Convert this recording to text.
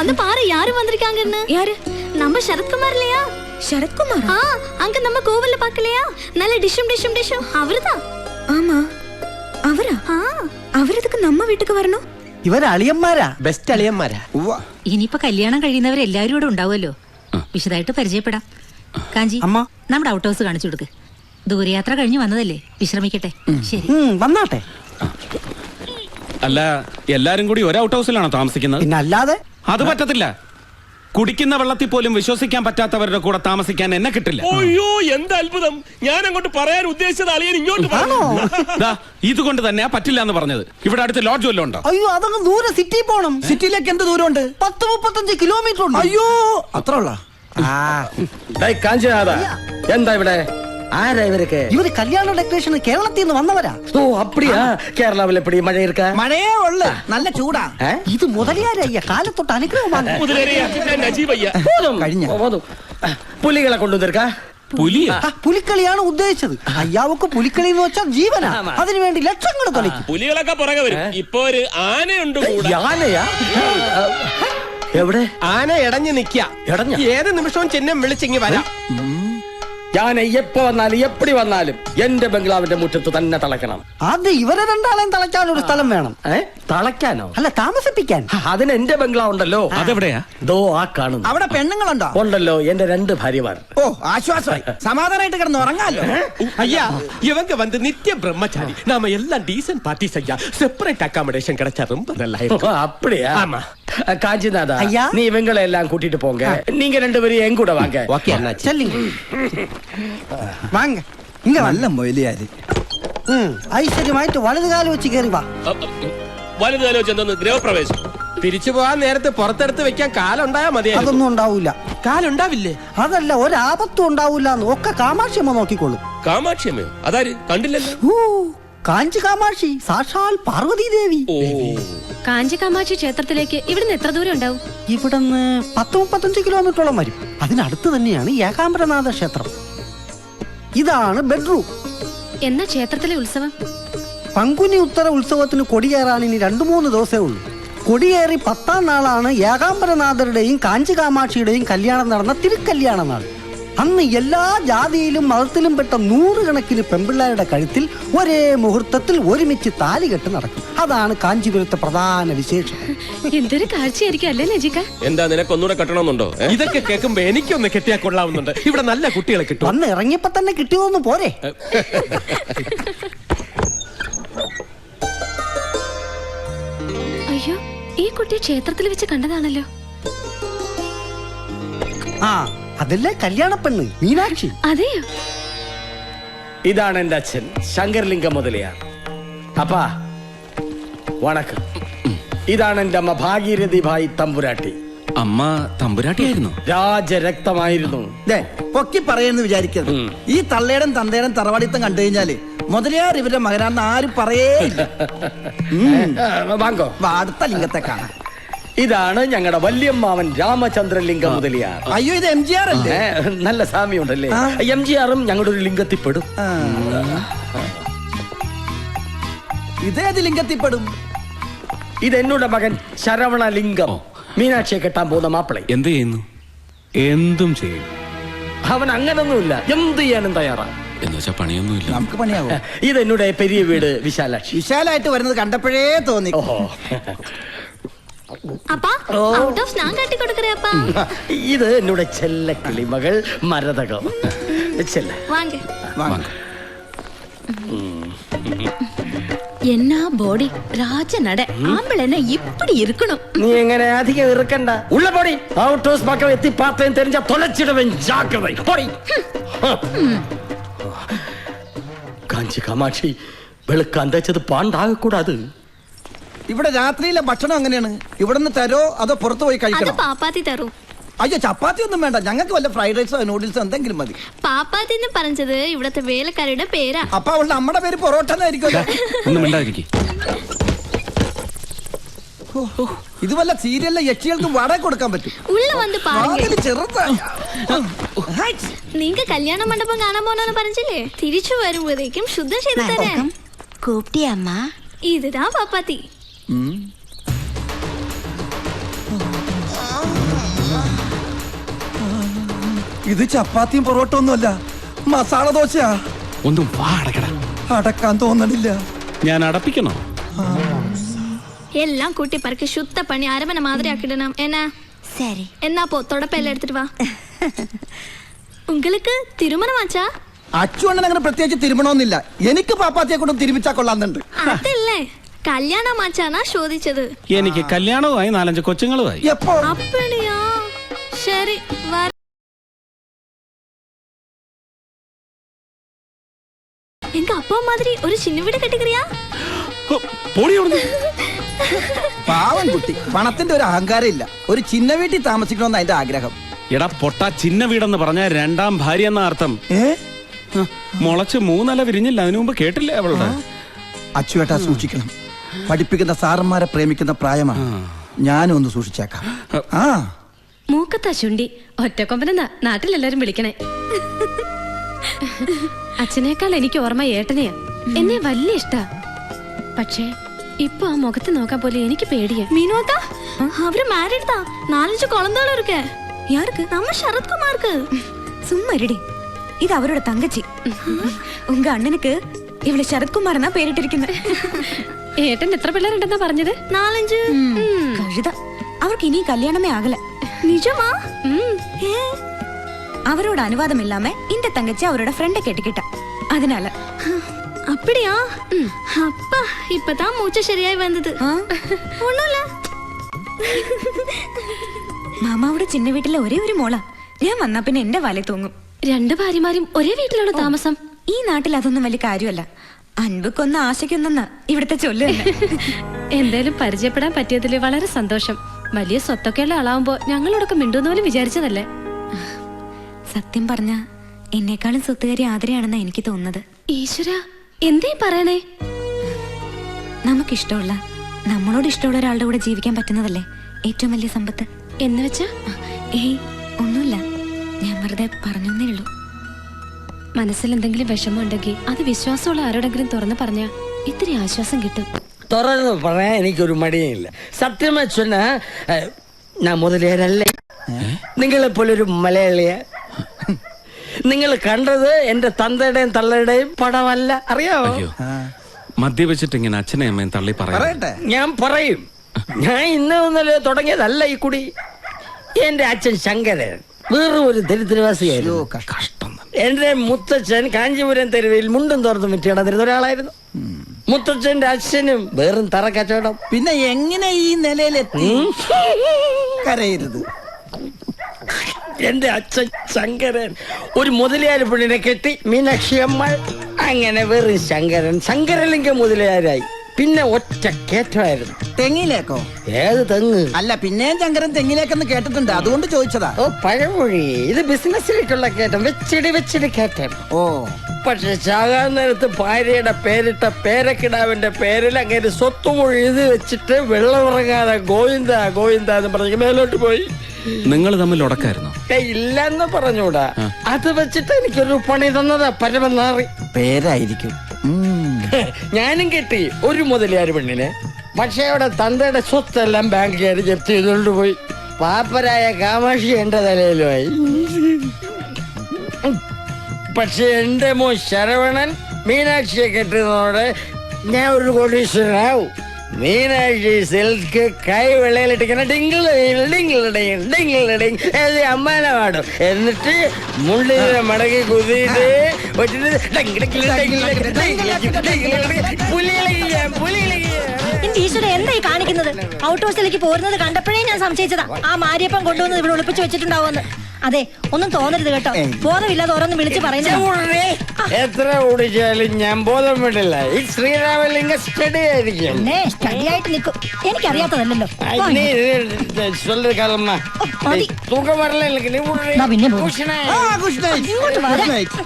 வந்து பாரு யாரு வந்திருக்காங்கன்னு. யாரு? நம்ம சரத்குமார் இல்லையா? சரத்குமார்? அங்க நம்ம கோவில்ல பாக்கலையா? நல்ல டிஷம் அவர்தான். ஆமா, அவரா? അവരതൊക്കെ നമ്മ വീട്ടിക്ക് വരണോ? ഇവര് അളിയന്മാരാ, ബെസ്റ്റ് അളിയന്മാരാ. ഇനിയിപ്പോ കല്യാണം കഴിയുന്നവരെല്ലാരും ഇവിടെ ഉണ്ടാവുമല്ലോ. വിശദമായിട്ട് പരിചയപ്പെടാം. കാഞ്ചി, നമ്മുടെ ഔട്ട് ഹൗസ് കാണിച്ചു കൊടുക്ക്. ദൂരയാത്ര കഴിഞ്ഞു വന്നതല്ലേ, വിശ്രമിക്കട്ടെ. ശരി, വന്നാട്ടെ. അല്ല, എല്ലാരും കൂടി ഒരു ഔട്ട് ഹൗസിലാണോ താമസിക്കുന്നത്? പിന്നെ അല്ലാതെ. അത് പറ്റത്തില്ല. കുടിക്കുന്ന വെള്ളത്തിൽ പോലും വിശ്വസിക്കാൻ പറ്റാത്തവരുടെ കൂടെ താമസിക്കാൻ എന്നെ കിട്ടില്ല. അയ്യോ, എന്ത് അത്ഭുതം! ഞാൻ അങ്ങോട്ട് പറയാൻ ഉദ്ദേശിച്ചത് അളിയൻ ഇങ്ങോട്ട് ഇതുകൊണ്ട് തന്നെയാ പറ്റില്ല എന്ന് പറഞ്ഞത്. ഇവിടെ അടുത്ത് ലോഡ്ജ് വല്ലതും ഉണ്ടോ? അയ്യോ, അതങ്ങ് ദൂരെ സിറ്റി പോണം. സിറ്റിയിലേക്ക് എന്ത് ദൂരമുണ്ട്? 10-35 കിലോമീറ്റർ ഉണ്ട്. അയ്യോ, അത്ര ഉള്ള. കാഞ്ചനാഥ, എന്താ ഇവിടെ? ആരാ ഇവരൊക്കെ? ഇവര് കല്യാണ ഡെക്കറേഷൻ കേരളത്തിൽ നിന്ന് വന്നവരാ. ഓ, അപ്പടിയാ? കേരളാവിൽ എപ്പടി മഴ ഇരിക്ക? മഴയേ ഉള്ളു, നല്ല ചൂടാ. ഇത് മുതലിയാരയ്യ കാലത്തൊട്ട് അനുഗ്രഹമാണ്. പുലികളെ കൊണ്ടുവന്നിരിക്ക? പുലിക്കളിയാണ് ഉദ്ദേശിച്ചത്. അയ്യാവക്ക് പുലിക്കളി എന്ന് വെച്ചാൽ ജീവനാ. അതിനുവേണ്ടി ലക്ഷങ്ങൾ തൊലയ്ക്കും. പുലികളൊക്കെ പുറകെ വരും. ഇപ്പൊ ഒരു ആനയുണ്ട്. ആനയാ? എവിടെ? ആന ഇടഞ്ഞു നിക്ക. ഏത് നിമിഷവും ചിഹ്നം വിളിച്ചിങ്ങി വരാം. ഞാൻ എപ്പോ വന്നാലും എപ്പടി വന്നാലും എന്റെ ബംഗ്ലാവിന്റെ മുറ്റത്ത് തന്നെ തളയ്ക്കണം. അത് ഇവരെ രണ്ടാളെയും തളയ്ക്കാൻ ഒരു സ്ഥലം വേണം. തളയ്ക്കാനോ? അല്ല, താമസിപ്പിക്കാൻ. അതിന് എന്റെ ബംഗ്ലാവ് ഉണ്ടല്ലോ. അതെവിടെയാ? ദോ ആ കാണുന്നു. അവിടെ പെണ്ണുങ്ങളുണ്ടോ? ഉണ്ടല്ലോ, എന്റെ 2 ഭാര്യമാർ. ഓ, ആശ്വാസമായി. സമാധാനമായിട്ട് കിടന്ന് ഉറങ്ങാലോ. ஐயா, இவங்க வந்து நித்திய பிரம்மச்சாரி. நாம எல்லாம் டீசன்ட் பார்ட்டிஸ் ஐயா. செப்பரேட் அகாமடேஷன் கிடைச்சா ரொம்ப நல்லா இருக்கும். அப்படியா? ஆமா. காஞ்சிநாதா, ஐயா, நீ இவங்களை எல்லாம் கூட்டிட்டு போங்க. நீங்க 2 பேரும் என் கூட வாங்க. ஓகே அண்ணாச்சி. ചെല്ലിങ് വാങ്ങ. ഇങ്ങ നല്ല മൊയിലിയാര്. ഐശ്വര്യമായിട്ട് വലതുകാലം വെച്ച് കയറി വാ. വലുതാലോ ചെന്നു ഗൃഹപ്രവേശം. തിരിച്ചു പോകാൻ നേരത്തെ പുറത്തെടുത്ത് വെക്കാൻ കാലുണ്ടായാ മതി. അതൊന്നും ഉണ്ടാവൂല. കാലുണ്ടാവില്ലേ? അതല്ല, ഒരാപത്തും ഉണ്ടാവൂല. ഒക്കെ കാമാക്ഷിയമ്മ നോക്കിക്കോളും. കാമാക്ഷിയമ്മയോ? അതാര്? കണ്ടില്ലല്ലോ. കാഞ്ചി കാമാക്ഷി, സാക്ഷാൽ പാർവതി ദേവി. കാഞ്ചി കാമാക്ഷി ക്ഷേത്രത്തിലേക്ക് ഇവിടുന്ന് എത്ര ദൂരം ഉണ്ടാവും? ഇവിടുന്ന് 10-35 കിലോമീറ്ററോളം വരും. അതിനടുത്ത് തന്നെയാണ് ഏകാംബരനാഥ ക്ഷേത്രം. ഇതാണ് ബെഡ്റൂം. എന്നാ ക്ഷേത്രത്തിലെ ഉത്സവം? പങ്കുനി ഉത്തര ഉത്സവത്തിന് കൊടിയേറാൻ ഇനി 2-3 ദിവസമേ ഉള്ളൂ. കൊടിയേറി 10ാം നാളാണ് ഏകാംബരനാഥരുടെയും കാഞ്ചി കാമാക്ഷിയുടെയും കല്യാണം നടന്ന തിരുക്കല്യാണ നാൾ. അന്ന് എല്ലാ ജാതിയിലും മതത്തിലും പെട്ട 100 കണക്കിന് പെൺപിള്ളേരുടെ കഴുത്തിൽ ഒരേ മുഹൂർത്തത്തിൽ ഒരുമിച്ച് താലികെട്ട് നടക്കും. അതാണ് കാഞ്ചീപുരത്തെ പ്രധാന വിശേഷം. എന്തൊരു കാഴ്ചയായിരിക്കും അല്ലേ നജിക? എന്താ, നിനക്ക് ഒന്നുകൂടെ കെട്ടണമെന്നുണ്ടോ? ഇതൊക്കെ കേൾക്കുമ്പോ എനിക്കൊന്ന് കെട്ടിയാ കൊള്ളാവുന്നുണ്ട്. ഇവിടെ നല്ല കുട്ടികളെ കിട്ടും. വന്ന് ഇറങ്ങിയപ്പോ തന്നെ കിട്ടിയോന്ന് പോരെ. അയ്യോ, ഈ കുട്ടിയെ ക്ഷേത്രത്തിൽ വെച്ച് കണ്ടതാണല്ലോ. അതല്ലേ കല്യാണ പെണ്ണ് മീനാക്ഷി. അതെയോ? ഇതാണ് എന്റെ അച്ഛൻ ശങ്കർലിംഗം മുതലിയാർ. അപ്പാ വണക്കം. ഇതാണ് എന്റെ അമ്മ ഭാഗീരഥി ഭായി തമ്പുരാട്ടി. അമ്മ തമ്പുരാട്ടിയായിരുന്നു? രാജരക്തമായിരുന്നു. പൊക്കി പറയുന്നു വിചാരിക്കരുത്. ഈ തള്ളേടൻ തന്തേടൻ തറവാടിത്തം കണ്ടു കഴിഞ്ഞാല് മുതലിയാർ ഇവരുടെ മകനാണെന്ന് ആരും പറയേ. വാങ്ങോ, അടുത്ത ലിംഗത്തെ കാണാം. ഇതാണ് ഞങ്ങളുടെ വല്യമ്മാവൻ രാമചന്ദ്രലിംഗം മുതലിയാർ. അയ്യോ, ഇത് MGR അല്ലേ? നല്ല സാമ്യമുണ്ടല്ലേ? MGRും ഞങ്ങളുടെ ഒരു ലിംഗത്തിൽപ്പെടും. ഇതേത് ലിംഗത്തിൽപ്പെടും? ഇത് എന്നോട് മകൻ ശരവണലിംഗം, മീനാക്ഷിയെ കെട്ടാൻ പോകുന്ന മാപ്പിളെ. എന്ത് ചെയ്യുന്നു? എന്തും ചെയ്യും. അവൻ അങ്ങനൊന്നുമില്ല, എന്ത് ചെയ്യാനും തയ്യാറാണ്. എന്നുവെച്ചാ പണിയൊന്നുമില്ല. നമുക്ക് പണിയാവും. ഇത് എന്നോട് പെരിയ വീട് വിശാലാക്ഷി. വിശാലായിട്ട് വരുന്നത് കണ്ടപ്പോഴേ തോന്നി. ഇത് എന്നോട് ചെല്ല കിളിമകൾ മരതകം. ചെല്ല എന്നാ ബോഡി രാജ നട ആമ്പിളെന്നെ ഇപ്പടി ഇരിക്കണം. നീ എങ്ങനെ അധികം ഇറുക്കണ്ട. ഉള്ള ബോഡി ഔട്ട് ഹൗസ് പക്കം എത്തി പാത്തേം തെരഞ്ഞ തൊലച്ചിടവൻ ജാഗ്രത. കാഞ്ചി കാമാക്ഷി, വെളുക്കാൻ തേച്ചത് പാണ്ടാകക്കൂടാത്. ഇവിടെ രാത്രിയിലെ ഭക്ഷണം എങ്ങനെയാണ്? ഇവിടുന്ന് തരോ അതോ പുറത്തു പോയി കഴിക്കണം? പാപ്പാത്തി തരും. അയ്യോ, ചപ്പാത്തി ഒന്നും വേണ്ട. ഞങ്ങൾക്ക് വല്ല ഫ്രൈഡ് റൈസോ നൂഡിൽസോ എന്തെങ്കിലും മതി. പാപ്പാത്തി എന്ന് പറഞ്ഞത് ഇവിടത്തെ വേലക്കാരുടെ പേരാ. അപ്പൊ അവളുടെ അമ്മയുടെ പേര് പൊറോട്ട എന്നായിരിക്കും. ഇത് വല്ല സീരിയലിലെ യക്ഷികൾക്ക് വാടക കൊടുക്കാൻ പറ്റും. ഉള്ള വന്ന് പാരുங்க. ചെറുതായി നിങ്ങ കല്യാണ മണ്ഡപം കാണാൻ പോണെന്ന് പറഞ്ഞില്ലേ? തിരിച്ചു വരുമ്പോഴേക്കും ശുദ്ധം ചെയ്തു തരാം. കൂപ്പിട്ടിയമ്മ. ഇതാ പാപ്പാത്തി. ഇത് ചപ്പാത്തിയും പൊറോട്ട ഒന്നുമല്ല, മസാല ദോശയാ. ഒന്നും വാ അടക്കട. അടക്കാൻ തോന്നണില്ല. ഞാൻ അടപ്പിക്കണോ? எல்லாம் கூட்டி பறக்க சுத்த பண்ணி அரமனை மாதிரி ஆக்கிடணும் என்ன சரி. என்ன போ தொடப்பெல்லாம் எடுத்துட்டு வா. உங்களுக்கு திருமணம் ஆச்சா? അച്ചുവണ്ണൻ അങ്ങനെ പ്രത്യേകിച്ച് തിരുമണമെന്നില്ല. എനിക്ക് പാപ്പാത്തിയെ കൊണ്ടും തിരുമിച്ചാ കൊള്ളാന്നുണ്ട്. അതല്ലേ കല്യാണം ആച്ചാനാ ചോദിച്ചത്. എനിക്ക് കല്യാണവുമായി 4-5 കൊച്ചുങ്ങളുമായി. എപ്പോ? அப்படியா? சரி வர. எங்க அப்பா மாதிரி ஒரு சின்ன வீடு கட்டிக்கிறியா? പോടി അവിടുന്ന്. പാവം കുട്ടി, പണത്തിന്റെ ഒരു അഹങ്കാരം ഇല്ല. ഒരു ചിന്ന വീട്ടിൽ താമസിക്കണമെന്ന് അതിന്റെ ആഗ്രഹം. എടാ പൊട്ട, ചിന്ന വീടെന്ന് പറഞ്ഞ 2ാം ഭാര്യ എന്ന അർത്ഥം. മുളച്ച് 3 നില വിരിഞ്ഞില്ല, അതിനു മുമ്പ് കേട്ടില്ലേ അവളുടെ? അച്ചുവേട്ടാ സൂക്ഷിക്കണം. പഠിപ്പിക്കുന്ന സാറന്മാരെ പ്രേമിക്കുന്ന പ്രായമാണ്. ഞാനും ഒന്ന് സൂക്ഷിച്ചേക്കാം. ആ മൂക്കത്താ ചുണ്ടി ഒറ്റക്കൊമ്പനെന്നാ നാട്ടിലെല്ലാരും വിളിക്കണേ. അച്ഛനേക്കാൾ എനിക്ക് ഓർമ്മ ഏട്ടനെയാ. എന്നെ വലിയ ഇഷ്ടാ. പക്ഷേ ഇപ്പൊ ആ മുഖത്ത് നോക്കാൻ പോലെ എനിക്ക് പേടിയാ. மீனோக்கா அவரு மேரிட் தான். 4-5 குழந்தைகளும் இருக்கு. யாருக்கு? நம்ம சரத்குமாருக்கு. சும்மா இருடி. இது அவரோட தங்கச்சி. உங்க அண்ணனுக்கு இவளை சரத்குமார் தான் பேரிட்டிருക്കുന്നത്. ഏട്ടൻ എത്ര പിള്ളേരുണ്ടെന്നാ പറഞ്ഞത്? 4-5. കഴുത. അവർക്ക് ഇനി കല്യാണമേ ആകല. நிஜமா? அவரோட அனுவாதம் இல்லாம இந்த தங்கச்சி அவரோட ஃப்ரெண்ட கேட்டுக்கிட்டா. அதனால அப்படியா? அப்பா இப்பதான் மூச்சு சரியாய் வந்தது. ஒண்ணும் இல்ல. മാമാവിടെ ചിന്ന വീട്ടിലെ ഒരേ ഒരു മോള. ഞാൻ വന്നാ പിന്നെ എന്റെ വല തൂങ്ങും. 2 ഭാര്യമാരും ഒരേ വീട്ടിലാണ് താമസം. ഈ നാട്ടിൽ അതൊന്നും വലിയ കാര്യമല്ല. അൻപക്കൊന്ന് ആശയ്ക്കൊന്നെന്നാ ഇവിടുത്തെ ചൊല്ല്. എന്തായാലും പരിചയപ്പെടാൻ പറ്റിയതിൽ വളരെ സന്തോഷം. വലിയ സ്വത്തൊക്കെയുള്ള ആളാവുമ്പോ ഞങ്ങളോടൊക്കെ മിണ്ടുന്ന പോലും വിചാരിച്ചതല്ലേ. സത്യം പറഞ്ഞ എന്നെക്കാളും സ്വത്തുകാരി ആദരയാണെന്നാ എനിക്ക് തോന്നുന്നത്. ഈശ്വര, എന്തേ പറയണേ? നമുക്കിഷ്ടമുള്ള, നമ്മളോട് ഇഷ്ടമുള്ള ഒരാളുടെ കൂടെ ജീവിക്കാൻ പറ്റുന്നതല്ലേ ഏറ്റവും വലിയ സമ്പത്ത്. എന്ന് വെച്ചാ? ഏയ് ഒന്നുമില്ല, ഞാൻ വെറുതെ പറഞ്ഞേ ഉള്ളൂ. മനസ്സിൽ എന്തെങ്കിലും വിഷമം ഉണ്ടെങ്കിൽ അത് വിശ്വാസമുള്ള ആരോടെങ്കിലും തുറന്നു പറഞ്ഞാ ഇത്തിരി ആശ്വാസം കിട്ടും. തുറന്ന് പറയാൻ എനിക്കൊരു മടിയില്ല. സത്യമായി ചൊന്ന ഞാൻ മുതലേരല്ലേ. നിങ്ങളെപ്പോലൊരു മലയാളിയ. നിങ്ങൾ കണ്ടത് എന്റെ തന്തയുടെയും തള്ളയുടെയും പടമല്ല, അറിയാവോ? മദ്യവെച്ചിട്ട് ഇങ്ങനെ അച്ഛനെയും അമ്മയും തള്ളി പറയട്ടെ. ഞാൻ പറയും. ഞാൻ ഇന്നലെ തുടങ്ങിയതല്ല ഈ കുടി. എന്റെ അച്ഛൻ ശങ്കരൻ വേറെ ഒരു ദരിദ്രവാസിയായിരുന്നു. കഷ്ടം. എന്റെ മുത്തച്ഛൻ കാഞ്ചീപുരം തെരുവിൽ മുണ്ടും തോർത്തും വിറ്റ് നടന്നിരുന്ന ഒരാളായിരുന്നു. മുത്തച്ഛന്റെ അച്ഛനും വേറും തറ കച്ചവടം. പിന്നെ എങ്ങനെ ഈ നിലയിലെത്തി? കരയരുത്. എന്റെ അച്ഛൻ ശങ്കരൻ ഒരു മുതലയാര് പെണ്ണിനെ കെട്ടി, മീനാക്ഷി അമ്മ. അങ്ങനെ വെറും ശങ്കരലിംഗ മുതലയാരായി. പിന്നെ ഒറ്റ കേറ്റമായിരുന്നു. തെങ്ങിലേക്കോ? ഏത് തെങ്ങ്? അല്ല, പിന്നെയും ശങ്കരൻ തെങ്ങിലേക്കെന്ന് കേട്ടിട്ടുണ്ട്, അതുകൊണ്ട് ചോദിച്ചതാ. ഓ പഴമൊഴി. ഇത് ബിസിനസ്സിലേക്കുള്ള കയറ്റം. വെച്ചിടി കയറ്റം. ഓ, പക്ഷെ ചാകാൻ നേരത്ത് ഭാര്യയുടെ പേരിട്ട പേരക്കിടാവിന്റെ പേരിൽ അങ്ങനെ സ്വത്തുമൊഴി എഴുതി വെച്ചിട്ട് വെള്ളമിറങ്ങാതെ ഗോവിന്ദ ഗോവിന്ദ എന്ന് പറഞ്ഞ് മേലോട്ട് പോയി. നിങ്ങൾ തമ്മിൽ ഉടക്കായിരുന്നു? ഇല്ലെന്ന് പറഞ്ഞൂടാ. അത് വെച്ചിട്ട് എനിക്കൊരു പണി തന്നതാ പരമനാറി. പേരായിരിക്കും. ഞാനും കെട്ടി ഒരു മുതലയാര് പെണ്ണിനെ. പക്ഷെ അവിടെ തന്തയുടെ സ്വത്തെല്ലാം ബാങ്കുകാർ ജപ്തി ചെയ്തുകൊണ്ട് പോയി. പാപ്പരായ കാമാക്ഷി എന്റെ തലയിലുമായി. പക്ഷെ എന്റെ മോൻ ശരവണൻ മീനാക്ഷിയെ കെട്ടുന്നതോടെ ഞാൻ ഒരു കോടീശ്വരനാവും. മീനാക്ഷി സിൽക്ക് കൈ വെള്ളയിലിട്ടിങ്ങനെ അമ്മാന പാടും. എന്നിട്ട് മുള്ളിനെ മടക്കി കുതിയിട്ട് ഈശ്വര, എന്തായി കാണിക്കുന്നത്? ഔട്ട് ഹൗസിലേക്ക് പോരുന്നത് കണ്ടപ്പോഴേ ഞാൻ സംശയിച്ചതാ ആ മാരിയപ്പം കൊണ്ടുവന്ന് ഇവിടെ ഒളിപ്പിച്ചു വെച്ചിട്ടുണ്ടാവുമെന്ന്. അതെ, ഒന്നും തോന്നരുത് കേട്ടോ. ബോധമില്ലാതെ ഓരോന്നും വിളിച്ച് പറയുന്നത്. എത്ര ഓടിച്ചാലും ഞാൻ ബോധം വിടില്ല. ഈ ശ്രീരാമലിംഗ സ്റ്റഡി ആയിരിക്കും. സ്റ്റഡിയായിട്ട് നിൽക്കും. എനിക്കറിയാത്തതല്ലോ. തൂക്കം വരല. പിന്നെ ഗുഡ് നൈറ്റ്.